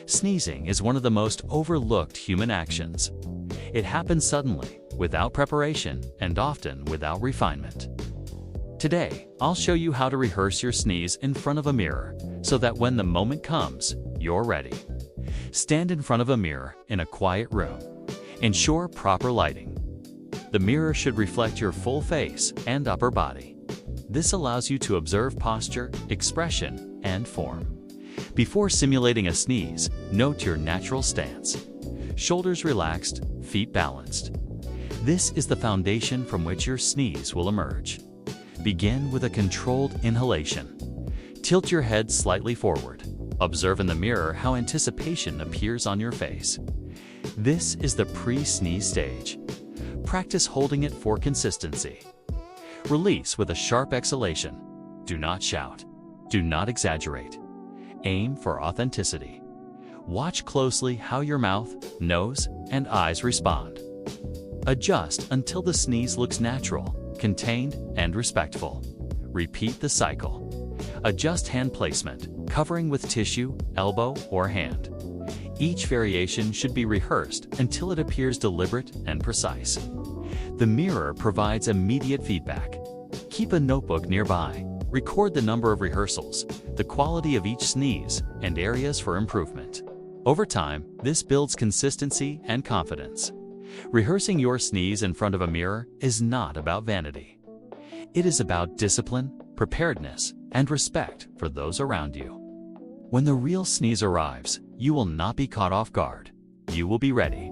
Sneezing is one of the most overlooked human actions. It happens suddenly, without preparation, and often without refinement. Today, I'll show you how to rehearse your sneeze in front of a mirror so that when the moment comes, you're ready. Stand in front of a mirror in a quiet room. Ensure proper lighting. The mirror should reflect your full face and upper body. This allows you to observe posture, expression, and form. Before simulating a sneeze, note your natural stance. Shoulders relaxed, feet balanced. This is the foundation from which your sneeze will emerge. Begin with a controlled inhalation. Tilt your head slightly forward. Observe in the mirror how anticipation appears on your face. This is the pre-sneeze stage. Practice holding it for consistency. Release with a sharp exhalation. Do not shout. Do not exaggerate. Aim for authenticity. Watch closely how your mouth, nose, and eyes respond. Adjust until the sneeze looks natural, contained, and respectful. Repeat the cycle. Adjust hand placement, covering with tissue, elbow, or hand. Each variation should be rehearsed until it appears deliberate and precise. The mirror provides immediate feedback. Keep a notebook nearby. Record the number of rehearsals, the quality of each sneeze, and areas for improvement. Over time, this builds consistency and confidence. Rehearsing your sneeze in front of a mirror is not about vanity. It is about discipline, preparedness, and respect for those around you. When the real sneeze arrives, you will not be caught off guard. You will be ready.